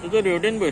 Itu Ryodin boy.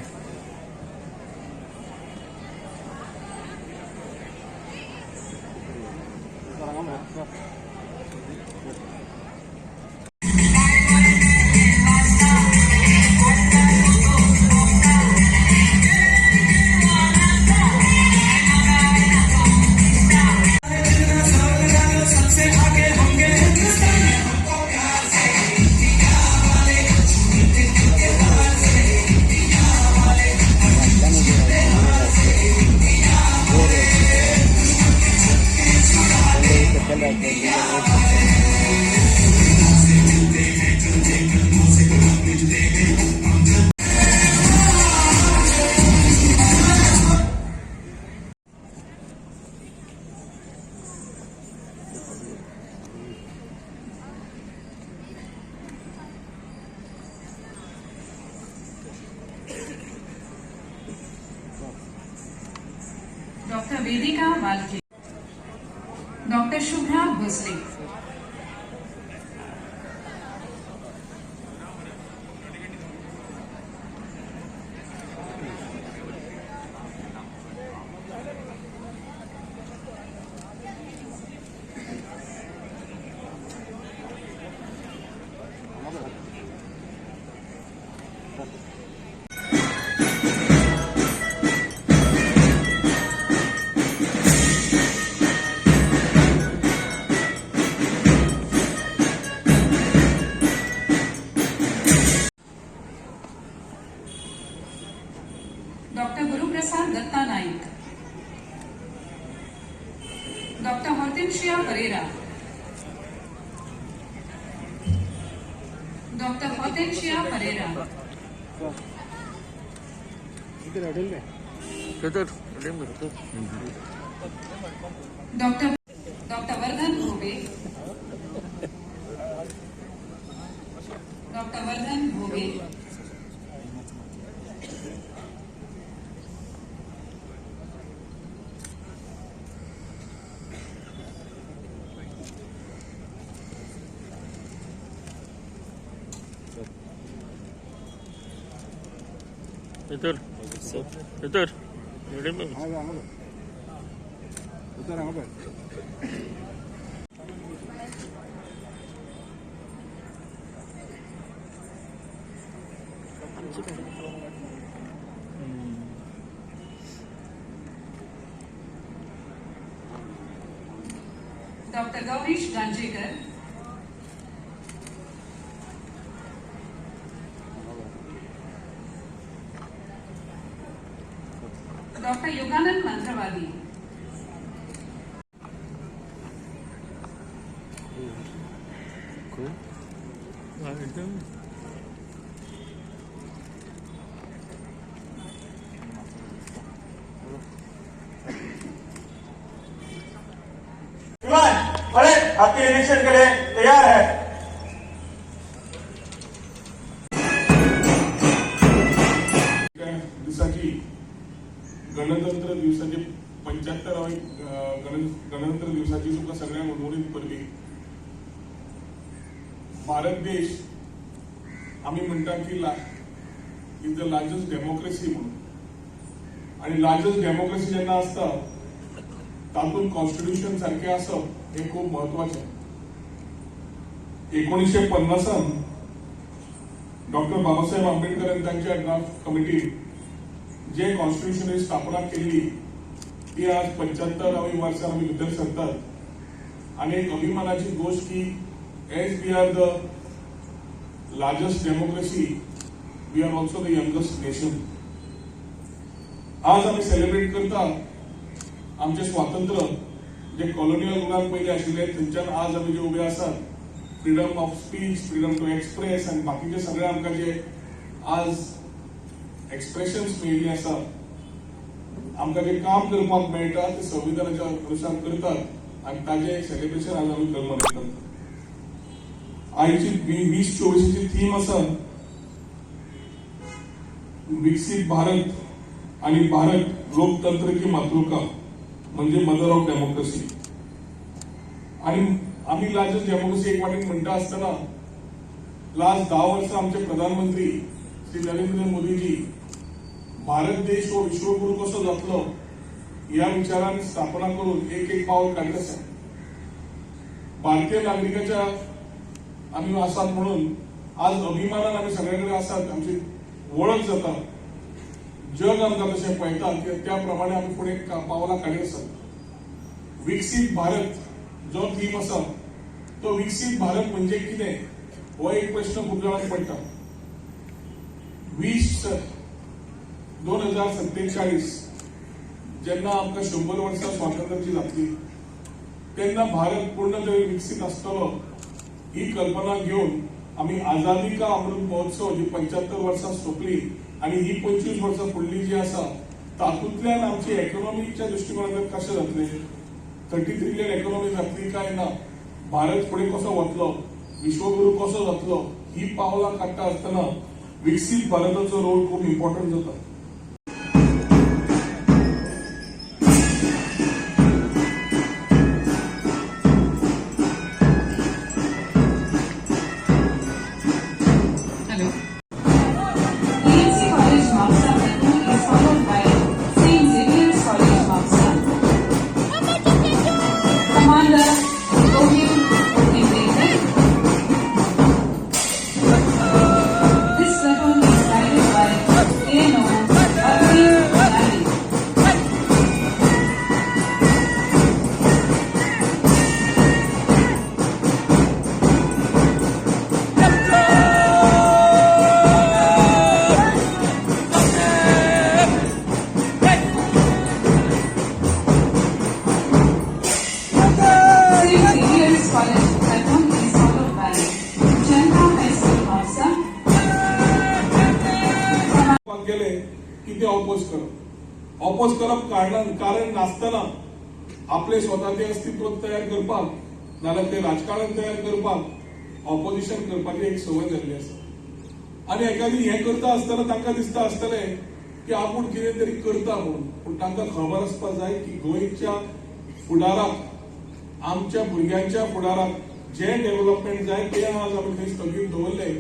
Doctor Vedika Walke, doctor Shubhra Bhosale, doctor Guruprasad Datta Naik, doctor Hortensia Pereira, doctor Hortensia Pereira, doctor Vardhan Bhoge, doctor Vardhan Bhoge, Betul. Betul. Ryodin boy. Doctor Gaurish Ganjekar, doctor Yogananda Mantravadi, बड़े आपके election के लिए तैयार है। दिवसाची गणतंत्र दिवसाची 75वी गणतंत्र दिवसाची तुका सगळ्या उर्वरित पडली। भारत देश आम्ही म्हणटा की इज द लार्जस्ट डेमोक्रेसी म्हणून, आणि लार्जस्ट डेमोक्रेसी जेन्ना असता तातूंत कॉन्स्टिट्यूशन सारखे असप हे खूप महत्वाचे। 1950 डॉक्टर बाबासाहेब आंबेडकरांनी त्यांच्या ड्राफ्ट कमिटी जे कॉन्स्टिट्यूशनची स्थापना केली ती आज 75वी वर्षात आम्ही भितर सरतात, आणि एक अभिमानाची गोष्ट की as we are the largest democracy we are also the youngest nation. आज आम्ही सेलिब्रेट करता आमचे स्वातंत्र्य जे कॉलोनियल युगान पहिले आशिल्ले थंयच्यान आज आम्ही जे उभे आसात, freedom of speech, freedom to express आणि बाकीचे सगळे आमकां जे आज एक्सप्रेशन्स मेळिल्ले आसा, आमकां जे काम करपाक मेळटा ते संविधानाच्या अनुसार करतात आणि ताजे सेलिब्रेशन आज आम्ही मनयतात। आयची 2024ची थीम आसा विकसित भारत आणि भारत लोकतंत्र की मातृका म्हणजे मदर ऑफ डेमोक्रेसी। आणि आम्ही लार्जेस्ट डेमोक्रेसी एक वाटेन म्हणटा असताना लास्ट 10 वर्सां आमचे प्रधानमंत्री श्री नरेंद्र मोदीजी भारत देश हो विश्वगुरू कसो जातलो या विचारान स्थापना करून एक पाऊल काढत आसा. भारतीय नागरिकाच्या आम्ही आसात म्हणून आज अभिमानान आम्ही सगळ्यांकडे आसात. आमची वळख जाता, जग आमकां तशें पळयता त्या प्रमाणे आमी फुडें पावलां काडीत आसात. विकसीत भारत जो थीम आसा तो विकसीत भारत म्हणजे कितें हो एक प्रश्न खूप जाणांक पडटा. 2047 जेन्ना आमकां 100 वर्सां स्वातंत्र्याची जातली तेन्ना भारत पूर्णतय विकसीत आसतलो ही कल्पना घेऊन आम्ही आझादी का अमृत महोत्सव जी 75 वर्सां सोंपली आणि ही 25 वर्सां फुडली जी आसा तातूंतल्यान आमची इकॉनॉमीच्या दृश्टिकोनांतल्यान कशें जातलें, 30 ट्रिलियन इकॉनॉमी जातली काय ना, भारत फुडें कसो वतलो, विश्वगुरू कसो जातलो ही पावलां काडटा आसतना विकसीत भारताचो रोल खूप इम्पॉर्टंट जाता. Hello. EMC College Mamsa is followed by St. Xavier's College Mamsa. Commander Rohit Tendulkar. This platoon is guided by A.No. Arvind Nadi. St. Xavier's College platoon is followed by Janta High School Mamsa. गेले की ते oppose करप कारण नासतना आपले स्वतःचे अस्तित्व तयार करपाक नाल्यार ते राजकारण तयार करपाक ऑपोजिशन करपाची एक संवय जाल्ली आसा. आणि एखादी हे करता आसतना तांकां दिसता आसतलें की आपूण कितें तरी करता म्हणून, पूण तांकां खबर आसपाक जाय की गोंयच्या फुडाराक, आमच्या भुरग्यांच्या फुडाराक जे डेव्हलपमेंट जाय ते आज आमी थंय स्थगीत दवरले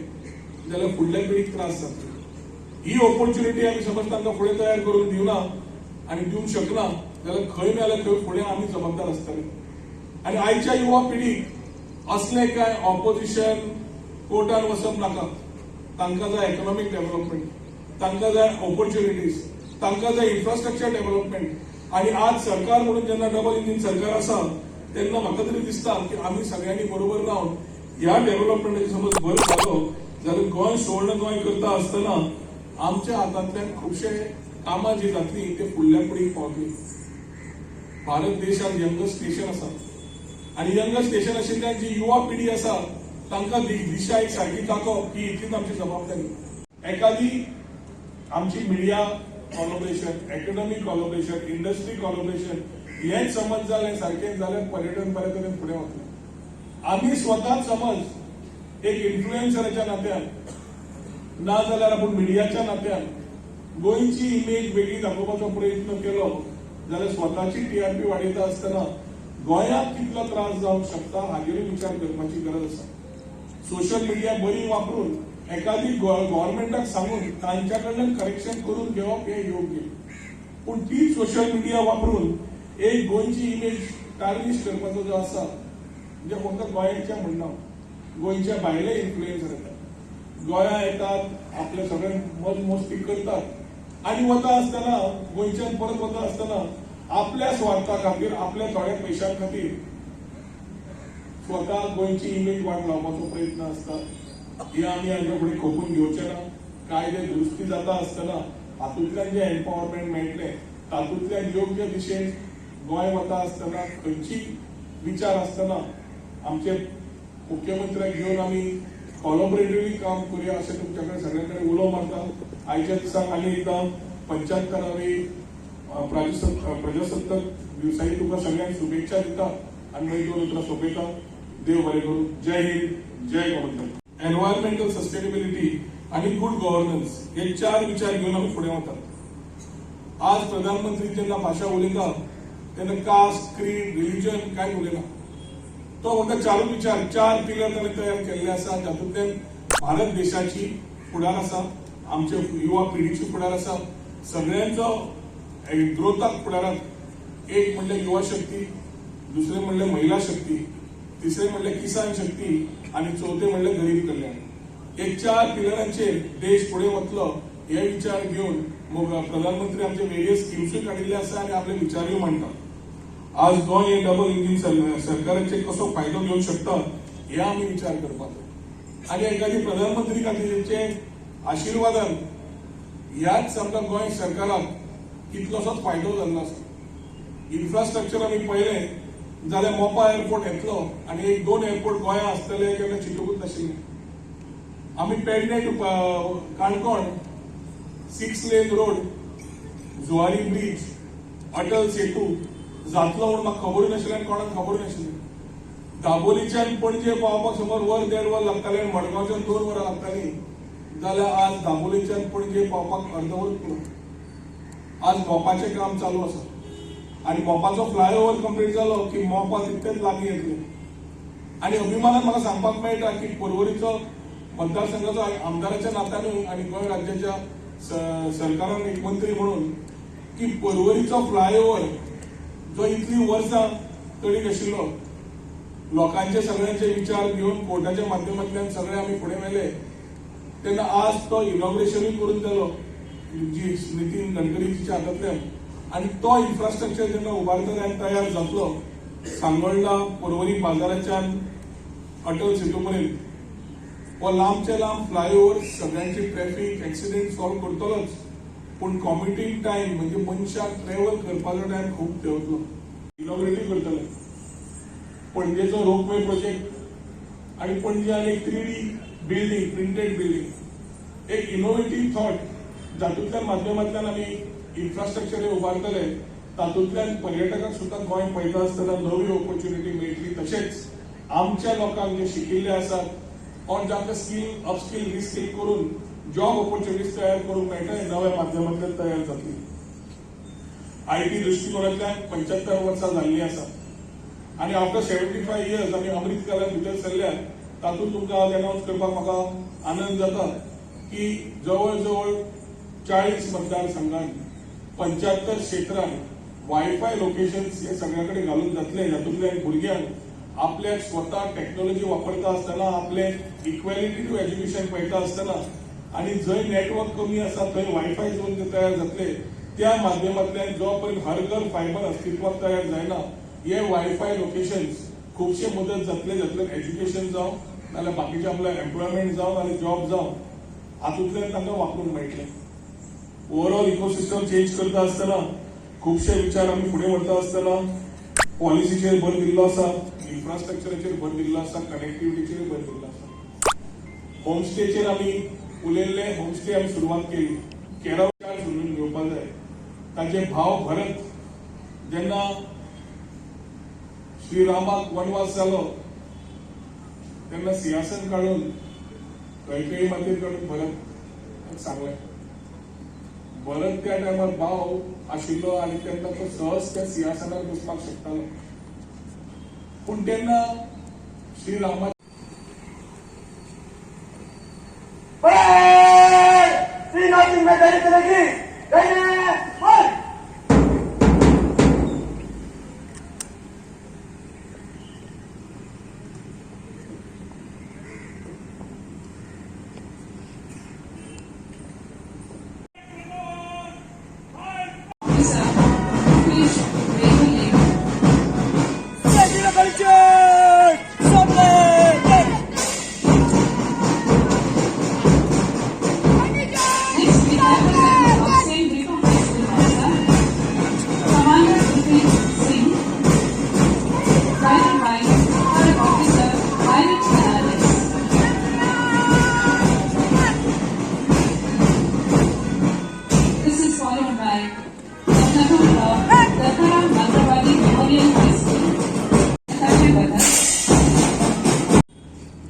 जाल्यार फुडल्या पिढीक त्रास जातले. ही ऑपॉर्च्युनिटी आम्ही समज तांकां फुडें तयार करून दिवना आणि दिवंक शकना जाल्यार खंय ना जाल्यार खंय फुडें आमी जबाबदार आसतले. आणि आयच्या युवा पिढीक असले काय ऑपोजिशन कोर्टान वचप नाका. तांकां जाय इकॉनॉमिक डेव्हलपमेंट, तांकां जाय ऑपॉर्च्युनिटीज, तांकां जाय इन्फ्रास्ट्रक्चर डेव्हलपमेंट. आणि आज सरकार म्हणून जेन्ना डबल इंजिन सरकार आसा तेन्ना म्हाका तरी दिसता की आमी सगळ्यांनी बरोबर रावन ह्या डेव्हलपमेंटाची समज भर घालो जाल्यार गोंय सोडणं गोंय करता आसतना आमच्या हातांतल्यान खुबशे कामां जी जातली ते फुडल्या पिढीक पावतली. भारत देशात यंगस्ट नेशन आसा आणि यंगस्ट नेशन आशिल्ल्यान जी युवा पिढी आसा तांकां दिशा एक सारकी दाखोवप ही इतलीच आमची जबाबदारी. एखादी आमची मिडिया कॉलॉबरेशन, एकाडेमिक कॉलॉबरेशन, इंडस्ट्री कॉलॉबरेशन हेच समज जालें सारकें जाल्यार पर्यटन बरे तरेन फुडें वतलें. आमी स्वताच समज एक इन्फ्लुएन्सराच्या नात्यान ना जाल्यार आपूण मिडियाच्या नात्यान गोंयची इमेज वेगळी दाखोवपाचो प्रयत्न केलो जाल्यार स्वताची टीआरपी वाडयता आसतना गोंयाक कितलो त्रास जावंक शकता हाचेरूय विचार करपाची गरज आसा. सोशल मिडिया बरी वापरून एखादी गव्हर्नमेंटाक सांगून तांच्या कडल्यान करेक्शन करून घेवप हे योग्य, पूण ती सोशल मिडिया वापरून एक गोंयची इमेज टार्निश करपाचो जो आसा म्हणजे फक्त गोंयच्या म्हणना, गोंयच्या भायले इन्फ्लुएन्सर येतात, गोंया येतात, आपले सगळे मज मस्ती करतात आणि वता आसतना गोंयच्यान परत वता आसतना आपल्या स्वार्था खातीर, आपल्या थोड्या पयशां खातीर स्वता गोंयची इमेज वाट लावपाचो प्रयत्न आसता. हे आमी हांच्या फुडें खपून घेवचे ना. कायदे दुरुस्ती जाता आसतना हातूंतल्यान जे एम्पावरमेंट मेळटले तातूंतल्यान योग्य दिशेन गोंय वता आसतना खंयची विचार आसतना आमचे मुख्यमंत्र्याक घेवन आमी कॉलॉबरेटिव्हली काम करूया अशें तुमच्या कडेन सगळ्यां कडेन उलो मारता. आयच्या दिसाक आनी एकदां 75वी प्रजासत्ताक दिवसाची तुका सगळ्यांक शुभेच्छा दिता आनी मागीर 2 उतरां सोंपयता. देव बरें करूं. जय हिंद, जय गोंय. एनवायरमेंटल सस्टेनेबिलिटी आणि गुड गव्हर्नन्स हे 4 विचार घेऊन आम्ही फुडें वतात. आज प्रधानमंत्री जेन्ना भाशा उलयता तेन्ना कास्ट, क्रीड, रिलीजन काय उलयना. तो फक्त 4 विचार, 4 पिलर ताणें तयार केल्ले आसा जातूंतल्यान भारत देशाची फुडार आसा आमचे युवा पिढीचे फुडार आसा सगळ्यांचो ग्रोथाक फुडाराक एक म्हणल्यार युवा शक्ती, दुसरे म्हणल्यार महिला शक्ती, तिसरे म्हणल्यार किसान शक्ती आणि चौथे म्हणल्यार गरीब कल्याण. हे 4 पिलरांचेर देश फुडें वतलो हे विचार घेवन प्रधानमंत्री आमचे वेगळे स्किम्सूय काडिल्ले आसा आणि आपले विचारूय मांडटा. आज गोंय हे डबल इंजिन सरकाराचे कसो फायदो घेवंक शकता हे आमी विचार करपाक आणि एखादी प्रधानमंत्री खातीरचे आशिर्वादान ह्याच आमकां गोंय सरकाराक कितलोसोच फायदो जाल्लो आसा. इन्फ्रास्ट्रक्चर आमी पळयलें जाल्यार मोपा एअरपोर्ट येतलो आणि 1-2 एअरपोर्ट गोंयांत आसतले केन्ना चिंतूंकच नाशिल्लें. आमी Pedne to Canacona 6 lane road, Zuari bridge, Atal Setu जातलो म्हणून म्हाका खबरूय नाशिल्लें आनी कोणाक खबरूय नाशिल्लें. दाबोलीच्यान पणजे पावपाक समज 1.5 वर लागताले आनी मडगांवच्यान 2 वरां लागतालीं जाल्यार आज दाबोलीच्यान पणजे पावपाक अर्द वर पुरो. आज मोपाचें काम चालू आसा आणि मोपाचो फ्लायओव्हर कंप्लीट जालो की मोपा तितकेच लागीं येतले. आणि अभिमानान म्हाका सांगपाक मेळटा की पर्वरीचो मतदारसंघाचो आमदाराच्या नात्यानूय आणि गोंय राज्याच्या सरकारान एक मंत्री म्हणून की पर्वरीचो फ्लायओव्हर जो इतली वर्सां तडीक आशिल्लो लोकांचे सगळ्यांचे विचार घेवन कोर्टाच्या माध्यमांतल्यान सगळे आमी फुडें व्हेले तेन्ना आज तो इनॉग्रेशनूय करून जालो जी नितीन गडकरीच्या हातांतल्यान आणि तो इन्फ्रास्ट्रक्चर जेन्ना उबारतले आनी तयार जातलो सांगोळडा पर्वरी बाजाराच्यान अटल सेतू पर्यंत हो लांबचे लांब फ्लायओव्हर सगळ्यांची ट्रॅफिक एक्सिडेंट सॉल्व करतलोच पूण कॉम्युटिंग टायम म्हणजे मनशाक ट्रॅव्हल करपाचो टायम खूब देंवतलो. इनॉग्रेटूय करतले पणजेचो रोपवे प्रोजेक्ट आणि पणजेन एक 3D बिल्डिंग प्रिंटेड बिल्डिंग एक इनोव्हेटिव्ह थॉट जातूंतल्या माध्यमांतल्यान आमी इन्फ्रास्ट्रक्चर उबारतले तातूंतल्यान पर्यटकांक सुद्धा गोंय पळयता आसतना नवी ऑपॉर्च्युनिटी मेळटली. तशेंच आमच्या लोकांक जे शिकिल्ले आसात और जांकां स्कील अपस्कील रिस्कील करून जॉब ऑपॉर्च्युनिटीज तयार करूंक मेळटा हे नव्या माध्यमांतल्यान तयार जातली. आयटी दृश्टिकोनांतल्यान 75 वर्सां जाल्लीं आसा आणि आफ्टर 75 इयर्स आमी अमृत कालांत भितर सरल्यात. तातूंत तुमकां आज अनाउन्स करपाक म्हाका आनंद जाता की जवळ जवळ 40 मतदारसंघांत 75 क्षेत्रांत वायफाय लोकेशन्स हे सगळ्या कडेन घालून जातले. जातूंतल्यान भुरग्यांक आपल्याक स्वता टेक्नॉलॉजी वापरता आसतना आपले इक्वेलिटी टू एज्युकेशन पळयता आसतना आणि जंय नेटवर्क कमी आसा थंय वायफाय झोन जे तयार जातले त्या माध्यमांतल्यान जो पर्यंत हर घर फायबर अस्तित्वात तयार जायना हे वायफाय लोकेशन्स खुबशे मदत जातले. एज्युकेशन जावं नाल्यार बाकीचे आपले एम्प्लॉयमेंट जावं नाल्यार जॉब जावं हातूंतल्यान तांकां वापरूंक मेळटलें. ओवरऑल इकोसिस्टम चेंज करता आसतना खुबशे विचार आमी फुडें व्हरता आसतना पॉलिसीचेर भर दिल्लो आसा, इन्फ्रास्ट्रक्चराचेर भर दिल्लो आसा, कनेक्टिविटीचेर भर दिल्लो आसा. होमस्टेचेर आमी उलयल्ले, होमस्टे आमी सुरवात केली. केराव समजून घेवपाक जाय ताचे भाव भरत जेन्ना श्रीरामाक वनवास जालो तेन्ना सिंहासन काडून कैकेयी मातेर काडून भरत सांगलें. भरत त्या टायमार भाव आशिल्लो आणि तेन्ना तो सहज त्या सिंहासनार बसपाक शकतालो पूण तेन्ना श्रीरामा जिम्मेदारी चलेगी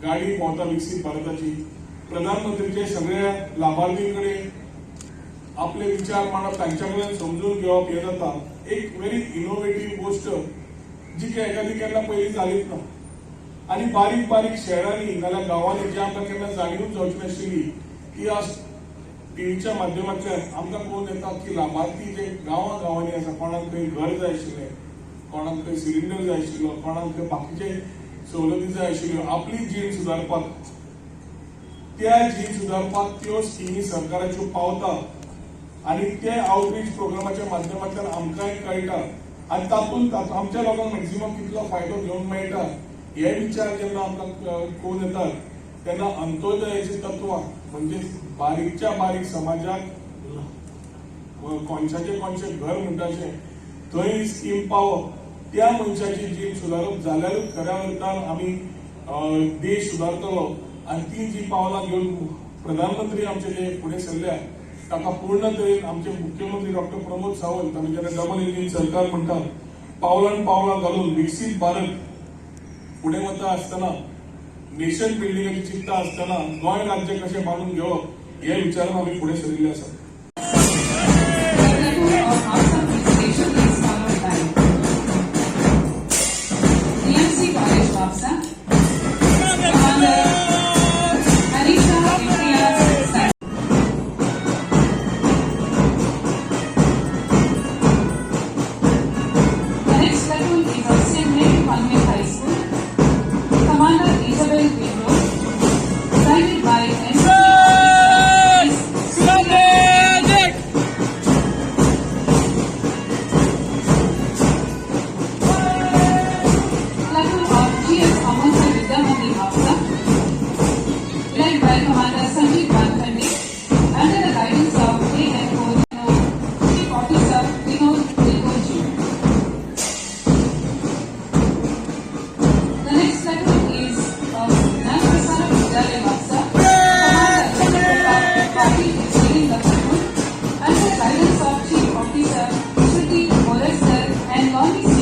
गाडी मोठा विकसित भारताची प्रधानमंत्रीचे सगळ्या लाभार्थींकडे आपले विचार मांडप तांच्या कडल्यान समजून घेवप हे जाता एक व्हेरी इनोव्हेटिव्ह गोष्ट जी की एखादी केन्ना पयलीं जालीच ना. आणि बारीक बारीक शहरांनी नाल्यार गांवांनी जी आमकां केन्ना जाणीवूच जावची नाशिल्ली की आज टीव्हीच्या माध्यमांतल्यान आमकां कळून येता की लाभार्थी जे गांवांनी आसा, कोणाक खंय घर जाय आशिल्लें, कोणाक खंय सिलिंडर जाय आशिल्लो, कोणाक खंय बाकीचे सवलती जाय आशिल्ल्यो, आपली जीण सुदारपाक, त्या जीण सुदारपाक त्यो स्किमी सरकाराच्यो पावता आणि ते आउटरीच प्रोग्रामाच्या माध्यमांतल्यान आमकांय कळटा आणि तातूंत आमच्या लोकांक मॅक्झिमम कितलो फायदो घेवंक मेळटा हे विचार जेन्ना आमकां कळून येतात तेन्ना अंत्योदयाची तत्वां म्हणजे बारीकच्या बारीक समाजाक कोणशाचे कोणशे घर म्हणटाशे थंय स्कीम पावप, त्या मनशाची जीण सुदारप जाल्यारूच खऱ्या अर्थान आमी देश सुदारतलो आणि ती जी पावलां घेवन प्रधानमंत्री आमचे जे फुडें सरल्या ताका पूर्ण तरेन आमचे मुख्यमंत्री डॉक्टर प्रमोद सावंत आमी जेन्ना डबल इंजीन सरकार म्हणटा पावलां पावलां घालून विकसीत भारत फुडें वता आसतना नेशन बिल्डिंगाची चिंता आसतना गोंय राज्य कशें बांदून घेवप हे विचारान आमी फुडें सरिल्ले आसा. The record of House of Legislation is followed by DMC College Wapsa, Commander Harisha Imtiaz Said. The next platoon is of St. Mary Convent High School, Commander Isabel Pedro, guided by NCC officer platoon of GS Amanta Vidyamandir Hafsa, led by Commander Sanjeev Bankhande, under the guidance of AFO Chief Officer Vinod Dekoji. The next platoon is of Nanaprasad Vidyalaya Hafsa, Commander Chandrapal Patil is leading the platoon, under the guidance of Chief Officer Shruti Moresar and Lonnie